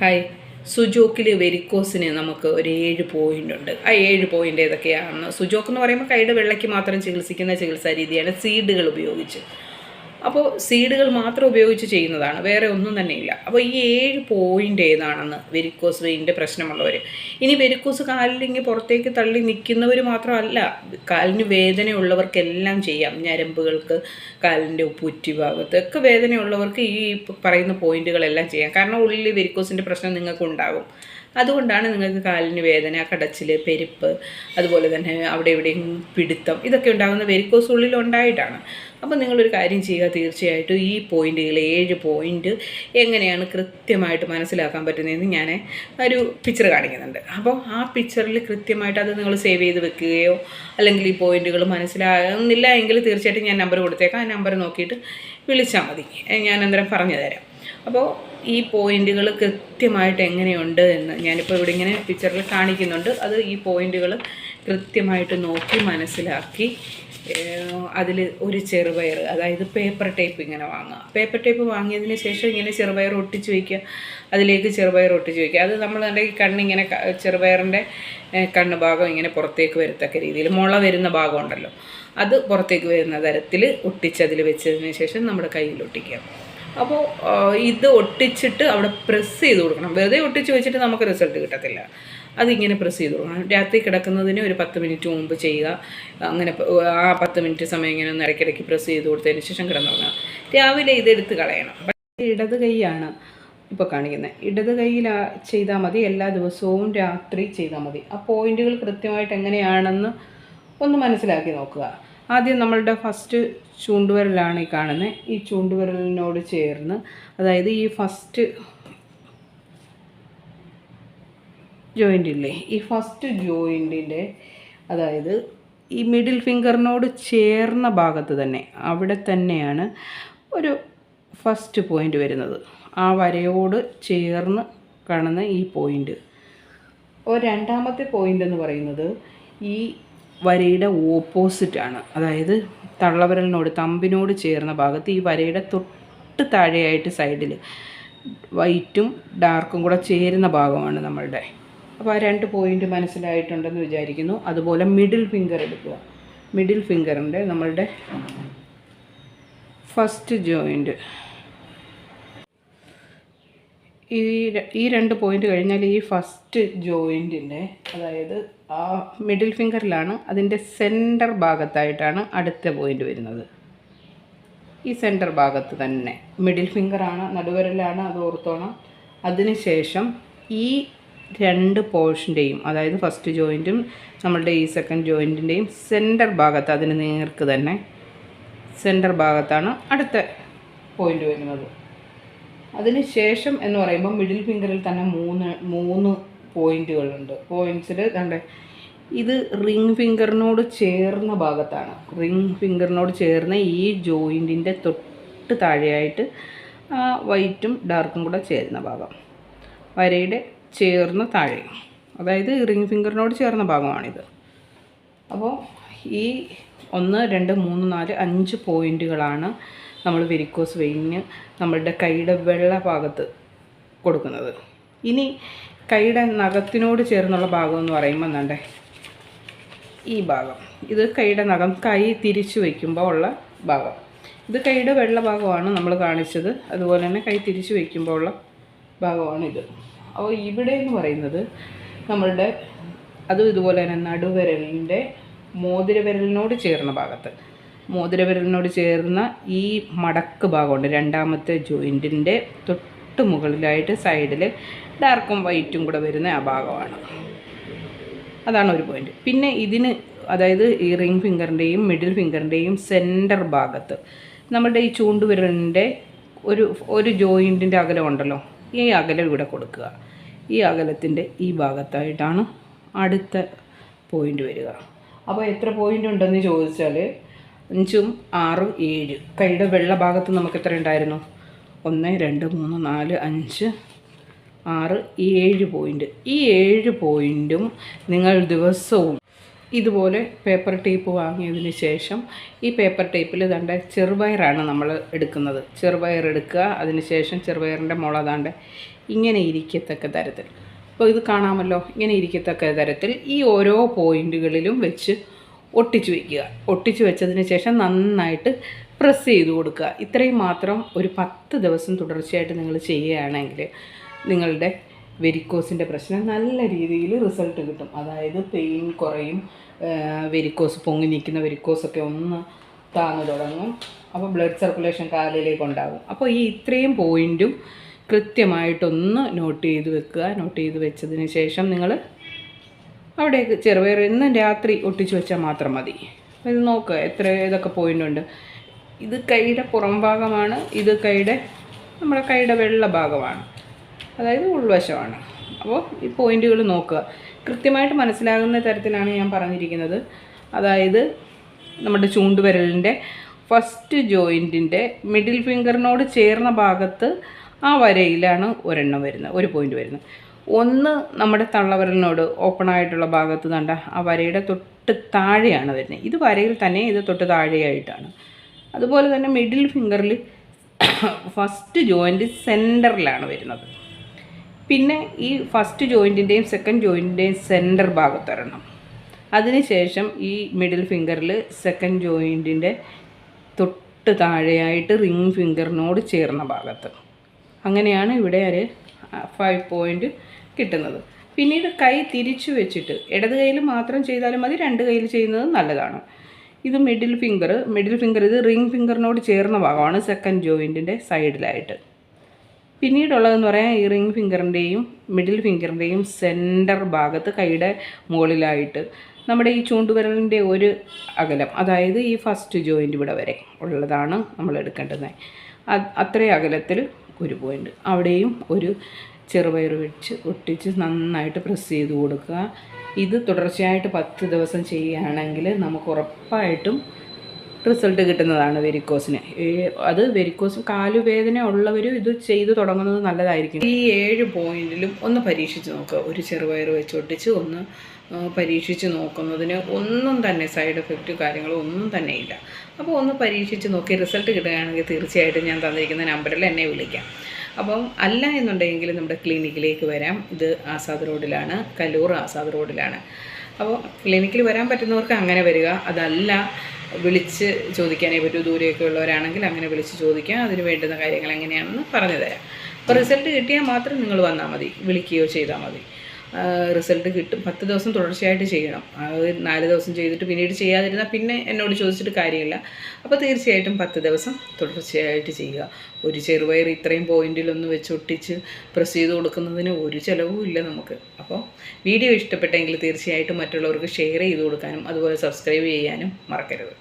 Hi. സുജോക്കിൽ വെരിക്കോസിന് നമുക്ക് ഒരു 7 point ഉണ്ട്. ആ 7 പോയിൻ്റ് ഏതൊക്കെയാണെന്ന്, സുജോക്ക് എന്ന് പറയുമ്പോൾ കൈയുടെ വെള്ളയ്ക്ക് മാത്രം ചികിത്സിക്കുന്ന ചികിത്സാ രീതിയാണ് സീഡുകൾ ഉപയോഗിച്ച്. അപ്പോൾ സീഡുകൾ മാത്രം ഉപയോഗിച്ച് ചെയ്യുന്നതാണ്, വേറെ ഒന്നും തന്നെ ഇല്ല. അപ്പോൾ ഈ 7 പോയിൻ്റ് ഏതാണെന്ന് വെരിക്കോസ് വെയിൻ്റെ പ്രശ്നമുള്ളവർ, ഇനി വെരിക്കോസ് കാലിലിങ്ങ് പുറത്തേക്ക് തള്ളി നിൽക്കുന്നവർ മാത്രമല്ല, കാലിന് വേദനയുള്ളവർക്കെല്ലാം ചെയ്യാം. ഞരമ്പുകൾക്ക്, കാലിൻ്റെ ഉപ്പുറ്റി ഭാഗത്ത് ഒക്കെ വേദനയുള്ളവർക്ക് ഈ പറയുന്ന പോയിന്റുകളെല്ലാം ചെയ്യാം. കാരണം ഉള്ളിൽ വെരിക്കോസിൻ്റെ പ്രശ്നം നിങ്ങൾക്കുണ്ടാകും. അതുകൊണ്ടാണ് നിങ്ങൾക്ക് കാലിന് വേദന, കടച്ചിൽ, പെരുപ്പ്, അതുപോലെ തന്നെ അവിടെ ഇവിടെയും പിടുത്തം, ഇതൊക്കെ ഉണ്ടാകുന്ന വെരിക്കോസ് ഉള്ളിൽ ഉണ്ടായിട്ടാണ്. അപ്പോൾ നിങ്ങളൊരു കാര്യം ചെയ്യുക, തീർച്ചയായിട്ടും ഈ പോയിന്റുകൾ 7 പോയിന്റ് എങ്ങനെയാണ് കൃത്യമായിട്ട് മനസ്സിലാക്കാൻ പറ്റുന്നതെന്ന് ഞാൻ ഒരു പിക്ചർ കാണിക്കുന്നുണ്ട്. അപ്പോൾ ആ പിക്ചറിൽ കൃത്യമായിട്ട് അത് നിങ്ങൾ സേവ് ചെയ്ത് വെക്കുകയോ, അല്ലെങ്കിൽ ഈ പോയിന്റുകൾ മനസ്സിലാകുന്നില്ല എങ്കിൽ തീർച്ചയായിട്ടും ഞാൻ നമ്പർ കൊടുത്തേക്കാം. ആ നമ്പർ നോക്കിയിട്ട് വിളിച്ചാൽ മതി, ഞാൻ അന്നേരം പറഞ്ഞു തരാം. അപ്പോൾ ഈ പോയിന്റുകൾ കൃത്യമായിട്ട് എങ്ങനെയുണ്ട് എന്ന് ഞാനിപ്പോൾ ഇവിടെ ഇങ്ങനെ പിക്ചറിൽ കാണിക്കുന്നുണ്ട്. അത് ഈ പോയിന്റുകൾ കൃത്യമായിട്ട് നോക്കി മനസ്സിലാക്കി അതിൽ ഒരു ചെറുപയർ, അതായത് പേപ്പർ ടേപ്പ് ഇങ്ങനെ വാങ്ങുക. പേപ്പർ ടേപ്പ് വാങ്ങിയതിന് ശേഷം ഇങ്ങനെ ചെറുപയർ ഒട്ടിച്ച് വയ്ക്കുക, അതിലേക്ക് ചെറുപയർ ഒട്ടിച്ച് വയ്ക്കുക. അത് നമ്മൾ ഈ കണ്ണിങ്ങനെ ചെറുപയറിൻ്റെ കണ്ണ് ഭാഗം ഇങ്ങനെ പുറത്തേക്ക് വരത്തക്ക രീതിയിൽ, മുള വരുന്ന ഭാഗം ഉണ്ടല്ലോ, അത് പുറത്തേക്ക് വരുന്ന തരത്തിൽ ഒട്ടിച്ച് അതിൽ വെച്ചതിന് ശേഷം നമ്മുടെ കയ്യിൽ ഒട്ടിക്കുക. അപ്പോൾ ഇത് ഒട്ടിച്ചിട്ട് അവിടെ പ്രസ് ചെയ്ത് കൊടുക്കണം. വെറുതെ ഒട്ടിച്ച് വെച്ചിട്ട് നമുക്ക് റിസൾട്ട് കിട്ടത്തില്ല. അതിങ്ങനെ പ്രസ് ചെയ്ത് കൊടുക്കണം. രാത്രി കിടക്കുന്നതിന് ഒരു 10 മിനിറ്റ് മുമ്പ് ചെയ്യുക. അങ്ങനെ ആ 10 മിനിറ്റ് സമയം ഇങ്ങനെ ഒന്ന് ഇടയ്ക്കിടയ്ക്ക് പ്രസ് ചെയ്ത് കൊടുത്തതിന് ശേഷം കിടന്നുറങ്ങുക. രാവിലെ ഇതെടുത്ത് കളയണം. ഇടത് കൈയാണ് ഇപ്പോൾ കാണിക്കുന്നത്. ഇടത് കൈയിൽ ചെയ്താൽ മതി, എല്ലാ ദിവസവും രാത്രി ചെയ്താൽ മതി. ആ പോയിന്റുകൾ കൃത്യമായിട്ട് എങ്ങനെയാണെന്ന് ഒന്ന് മനസ്സിലാക്കി നോക്കുക. ആദ്യം നമ്മളുടെ ഫസ്റ്റ് ചൂണ്ടുവിരലാണ് ഈ കാണുന്നത്. ഈ ചൂണ്ടുവിരലിനോട് ചേർന്ന്, അതായത് ഈ ഫസ്റ്റ് ജോയിൻ്റ് ഇല്ലേ, ഈ ഫസ്റ്റ് ജോയിൻറ്റിൻ്റെ, അതായത് ഈ മിഡിൽ ഫിംഗറിനോട് ചേർന്ന ഭാഗത്ത് തന്നെ, അവിടെ തന്നെയാണ് ഒരു ഫസ്റ്റ് പോയിൻ്റ് വരുന്നത്. ആ വരയോട് ചേർന്ന് കാണുന്ന ഈ പോയിൻ്റ്. രണ്ടാമത്തെ പോയിൻ്റ് എന്ന് പറയുന്നത് ഈ വരയുടെ ഓപ്പോസിറ്റാണ്. അതായത് തള്ളവിരലിനോട്, തമ്പിനോട് ചേർന്ന ഭാഗത്ത്, ഈ വരയുടെ തൊട്ട് താഴെയായിട്ട് സൈഡിൽ വൈറ്റും ഡാർക്കും കൂടെ ചേരുന്ന ഭാഗമാണ് നമ്മളുടെ. അപ്പോൾ ആ 2 പോയിൻ്റ് മനസ്സിലായിട്ടുണ്ടെന്ന് വിചാരിക്കുന്നു. അതുപോലെ മിഡിൽ ഫിംഗർ എടുക്കുക. മിഡിൽ ഫിംഗറിൻ്റെ നമ്മളുടെ ഫസ്റ്റ് ജോയിൻറ്റ്, ഈ 2 പോയിൻ്റ് കഴിഞ്ഞാൽ ഈ ഫസ്റ്റ് ജോയിൻറ്റിൻ്റെ, അതായത് ആ മിഡിൽ ഫിംഗറിലാണ്, അതിൻ്റെ സെൻറ്റർ ഭാഗത്തായിട്ടാണ് അടുത്ത പോയിൻ്റ് വരുന്നത്. ഈ സെൻറ്റർ ഭാഗത്ത് തന്നെ മിഡിൽ ഫിംഗറാണ്, നടുവിരലാണ്, അത് ഓർത്തോണം. അതിനുശേഷം ഈ 2 പോർഷൻ്റെയും, അതായത് ഫസ്റ്റ് ജോയിൻറ്റും നമ്മളുടെ ഈ സെക്കൻഡ് ജോയിൻറ്റിൻ്റെയും സെൻറ്റർ ഭാഗത്ത്, അതിന് നേർക്ക് തന്നെ സെൻറ്റർ ഭാഗത്താണ് അടുത്ത പോയിൻ്റ് വരുന്നത്. അതിന് ശേഷം എന്ന് പറയുമ്പോൾ മിഡിൽ ഫിംഗറിൽ തന്നെ മൂന്ന് പോയിൻറ്റുകളുണ്ട്. പോയിൻറ്റ്സിൽ കണ്ടേ, ഇത് റിംഗ് ഫിംഗറിനോട് ചേർന്ന ഭാഗത്താണ്. റിംഗ് ഫിംഗറിനോട് ചേർന്ന ഈ ജോയിൻറ്റിൻ്റെ തൊട്ട് താഴെയായിട്ട് ആ വൈറ്റും ഡാർക്കും കൂടെ ചേരുന്ന ഭാഗം, വരയുടെ ചേർന്ന താഴെ, അതായത് റിംഗ് ഫിംഗറിനോട് ചേർന്ന ഭാഗമാണിത്. അപ്പോൾ ഈ 1, 2, 3, 4, 5 പോയിൻറ്റുകളാണ് നമ്മൾ വെരിക്കോസ് വെയിന് നമ്മളുടെ കൈയുടെ വെള്ള ഭാഗത്ത് കൊടുക്കുന്നത്. ഇനി കൈയുടെ നഖത്തിനോട് ചേർന്നുള്ള ഭാഗം എന്ന് പറയുമ്പോൾ എന്താണ്ടേ, ഈ ഭാഗം, ഇത് കൈയുടെ നഖം, കൈ തിരിച്ചു വയ്ക്കുമ്പോൾ ഉള്ള ഭാഗം. ഇത് കൈയുടെ വെള്ള ഭാഗമാണ് നമ്മൾ കാണിച്ചത്. അതുപോലെ തന്നെ കൈ തിരിച്ചു വയ്ക്കുമ്പോൾ ഉള്ള ഭാഗമാണിത്. അപ്പോൾ ഇവിടെ എന്ന് പറയുന്നത് നമ്മളുടെ, അതും ഇതുപോലെ തന്നെ നടുവിരലിൻ്റെ മോതിരവിരലിനോട് ചേർന്ന ഭാഗത്ത്, മോതിരവിരലിനോട് ചേർന്ന ഈ മടക്ക് ഭാഗമുണ്ട്, രണ്ടാമത്തെ ജോയിൻറ്റിൻ്റെ തൊട്ട് മുകളിലായിട്ട് സൈഡിൽ ഡാർക്കും വൈറ്റും കൂടെ വരുന്ന ആ ഭാഗമാണ്. അതാണ് ഒരു പോയിൻ്റ്. പിന്നെ ഇതിന്, അതായത് ഈ റിംഗ് ഫിംഗറിൻ്റെയും മിഡിൽ ഫിംഗറിൻ്റെയും സെൻറ്റർ ഭാഗത്ത് നമ്മുടെ ഈ ചൂണ്ടുവിരലിൻ്റെ ഒരു ജോയിൻറ്റിൻ്റെ അകലം ഉണ്ടല്ലോ, ഈ അകലം ഇവിടെ കൊടുക്കുക. ഈ അകലത്തിൻ്റെ ഈ ഭാഗത്തായിട്ടാണ് അടുത്ത പോയിൻ്റ് വരിക. അപ്പോൾ എത്ര പോയിൻ്റ് ഉണ്ടെന്ന് ചോദിച്ചാൽ 5, 6, 7. കൈയുടെ വെള്ള ഭാഗത്ത് നമുക്ക് എത്ര ഉണ്ടായിരുന്നു? 1, 2, 3, 4, 5, 6, 7 പോയിൻ്റ്. ഈ 7 പോയിൻറ്റും നിങ്ങൾ ദിവസവും ഇതുപോലെ പേപ്പർ ടേപ്പ് വാങ്ങിയതിന് ശേഷം ഈ പേപ്പർ ടേപ്പിൽ ദാണ്ട് ചെറുപയറാണ് നമ്മൾ എടുക്കുന്നത്. ചെറുപയർ എടുക്കുക, അതിന് ശേഷം ചെറുപയറിൻ്റെ മുള ദാണ്ട് ഇങ്ങനെ ഇരിക്കത്തക്ക തരത്തിൽ. അപ്പോൾ ഇത് കാണാമല്ലോ, ഇങ്ങനെ ഇരിക്കത്തക്ക തരത്തിൽ ഈ ഓരോ പോയിൻറ്റുകളിലും വെച്ച് ഒട്ടിച്ച് വയ്ക്കുക. ഒട്ടിച്ച് വെച്ചതിന് ശേഷം നന്നായിട്ട് പ്രസ് ചെയ്ത് കൊടുക്കുക. ഇത്രയും മാത്രം ഒരു 10 ദിവസം തുടർച്ചയായിട്ട് നിങ്ങൾ ചെയ്യുകയാണെങ്കിൽ നിങ്ങളുടെ വെരിക്കോസിൻ്റെ പ്രശ്നം നല്ല രീതിയിൽ റിസൾട്ട് കിട്ടും. അതായത് പെയിൻ കുറയും, വെരിക്കോസ് പൊങ്ങി നിൽക്കുന്ന വെരിക്കോസൊക്കെ ഒന്ന് താന്നു തുടങ്ങും. അപ്പോൾ ബ്ലഡ് സർക്കുലേഷൻ കാലിലേക്ക് ഉണ്ടാകും. അപ്പോൾ ഈ ഇത്രയും പോയിൻറ്റും കൃത്യമായിട്ടൊന്ന് നോട്ട് ചെയ്ത് വെക്കുക. നോട്ട് ചെയ്ത് വെച്ചതിന് ശേഷം നിങ്ങൾ അവിടേക്ക് ചെറുപയർ എന്നും രാത്രി ഒട്ടിച്ച് വെച്ചാൽ മാത്രം മതി. ഇത് നോക്കുക ഇതൊക്കെ പോയിൻ്റ് ഉണ്ട്. ഇത് കൈയുടെ പുറം ഭാഗമാണ്, ഇത് നമ്മുടെ കൈയുടെ വെള്ള ഭാഗമാണ്, അതായത് ഉൾവശമാണ്. അപ്പോൾ ഈ പോയിൻറ്റുകൾ നോക്കുക. കൃത്യമായിട്ട് മനസ്സിലാകുന്ന തരത്തിലാണ് ഞാൻ പറഞ്ഞിരിക്കുന്നത്. അതായത് നമ്മുടെ ചൂണ്ടുവിരലിൻ്റെ ഫസ്റ്റ് ജോയിൻറ്റിൻ്റെ മിഡിൽ ഫിംഗറിനോട് ചേർന്ന ഭാഗത്ത് ആ വരയിലാണ് ഒരെണ്ണം വരുന്നത്, ഒരു പോയിൻ്റ് വരുന്നത്. ഒന്ന് നമ്മുടെ തള്ളവിരലിനോട് ഓപ്പണായിട്ടുള്ള ഭാഗത്ത് കണ്ട ആ വരയുടെ തൊട്ട് താഴെയാണ് വരുന്നത്. ഇത് വരയിൽ തന്നെ, ഇത് തൊട്ട് താഴെയായിട്ടാണ്. അതുപോലെ തന്നെ മിഡിൽ ഫിംഗറിൽ ഫസ്റ്റ് ജോയിൻറ്റ് സെൻറ്ററിലാണ് വരുന്നത്. പിന്നെ ഈ ഫസ്റ്റ് ജോയിൻറ്റിൻ്റെയും സെക്കൻഡ് ജോയിൻറ്റിൻ്റെയും സെൻറ്റർ ഭാഗത്തൊരെണ്ണം. അതിനുശേഷം ഈ മിഡിൽ ഫിംഗറിൽ സെക്കൻഡ് ജോയിൻറ്റിൻ്റെ തൊട്ട് താഴെയായിട്ട് റിംഗ് ഫിംഗറിനോട് ചേർന്ന ഭാഗത്ത്. അങ്ങനെയാണ് ഇവിടെ ഒരു 5 പോയിൻ്റ് കിട്ടുന്നത്. പിന്നീട് കൈ തിരിച്ചു വെച്ചിട്ട് ഇടത് കൈയിൽ മാത്രം ചെയ്താലും മതി, രണ്ട് കൈയിൽ ചെയ്യുന്നത് നല്ലതാണ്. ഇത് മിഡിൽ ഫിംഗർ ഇത് റിംഗ് ഫിംഗറിനോട് ചേർന്ന ഭാഗമാണ് സെക്കൻഡ് ജോയിൻറ്റിൻ്റെ സൈഡിലായിട്ട്. പിന്നീടുള്ളതെന്ന് പറയാൻ ഈ റിംഗ് ഫിംഗറിൻ്റെയും മിഡിൽ ഫിംഗറിൻ്റെയും സെൻറ്റർ ഭാഗത്ത് കൈയുടെ മുകളിലായിട്ട് നമ്മുടെ ഈ ചൂണ്ടുവിരലിൻ്റെ ഒരു അകലം, അതായത് ഈ ഫസ്റ്റ് ജോയിൻ്റ് ഇവിടെ വരെ ഉള്ളതാണ് നമ്മൾ എടുക്കേണ്ടത്. അത്രയും അകലത്തിൽ ഒരു പോയിൻ്റ്, അവിടെയും ഒരു ചെറുപയർ വെച്ച് ഒട്ടിച്ച് നന്നായിട്ട് പ്രസ് ചെയ്ത് കൊടുക്കുക. ഇത് തുടർച്ചയായിട്ട് 10 ദിവസം ചെയ്യുകയാണെങ്കിൽ നമുക്ക് ഉറപ്പായിട്ടും റിസൾട്ട് കിട്ടുന്നതാണ് വെരിക്കോസിന്. അത് വെരിക്കോസ് കാലുവേദന ഉള്ളവരും ഇത് ചെയ്തു തുടങ്ങുന്നത് നല്ലതായിരിക്കും. ഈ 7 പോയിൻറ്റിലും ഒന്ന് പരീക്ഷിച്ച് നോക്കുക. ഒരു ചെറുപയർ വെച്ച് ഒട്ടിച്ച് ഒന്ന് പരീക്ഷിച്ച് നോക്കുന്നതിന് ഒന്നും തന്നെ സൈഡ് എഫക്റ്റ് കാര്യങ്ങളോ ഒന്നും തന്നെ ഇല്ല. അപ്പോൾ ഒന്ന് പരീക്ഷിച്ച് നോക്കി റിസൾട്ട് കിട്ടുകയാണെങ്കിൽ തീർച്ചയായിട്ടും ഞാൻ തന്നിരിക്കുന്ന നമ്പറിൽ എന്നെ വിളിക്കാം. അപ്പം അല്ല എന്നുണ്ടെങ്കിൽ നമ്മുടെ ക്ലിനിക്കിലേക്ക് വരാം. ഇത് ആസാദ് റോഡിലാണ്, കല്ലൂർ ആസാദ് റോഡിലാണ്. അപ്പോൾ ക്ലിനിക്കിൽ വരാൻ പറ്റുന്നവർക്ക് അങ്ങനെ വരിക. അതല്ല വിളിച്ച് ചോദിക്കാനേ പറ്റൂ, ദൂരെയൊക്കെ ഉള്ളവരാണെങ്കിൽ അങ്ങനെ വിളിച്ച് ചോദിക്കാം. അതിന് വേണ്ടുന്ന കാര്യങ്ങൾ എങ്ങനെയാണെന്ന് പറഞ്ഞു തരാം. അപ്പോൾ റിസൾട്ട് കിട്ടിയാൽ മാത്രം നിങ്ങൾ വന്നാൽ മതി, വിളിക്കുകയോ ചെയ്താൽ മതി. റിസൾട്ട് കിട്ടും. 10 ദിവസം തുടർച്ചയായിട്ട് ചെയ്യണം. 4 ദിവസം ചെയ്തിട്ട് പിന്നീട് ചെയ്യാതിരുന്നാൽ പിന്നെ എന്നോട് ചോദിച്ചിട്ട് കാര്യമില്ല. അപ്പോൾ തീർച്ചയായിട്ടും 10 ദിവസം തുടർച്ചയായിട്ട് ചെയ്യുക. ഒരു ചെറുപയർ ഇത്രയും പോയിൻറ്റിലൊന്ന് വെച്ച് ഒട്ടിച്ച് പ്രസ് ചെയ്ത് കൊടുക്കുന്നതിന് ഒരു ചിലവും ഇല്ല നമുക്ക്. അപ്പോൾ വീഡിയോ ഇഷ്ടപ്പെട്ടെങ്കിൽ തീർച്ചയായിട്ടും മറ്റുള്ളവർക്ക് ഷെയർ ചെയ്ത് കൊടുക്കാനും അതുപോലെ സബ്സ്ക്രൈബ് ചെയ്യാനും മറക്കരുത്.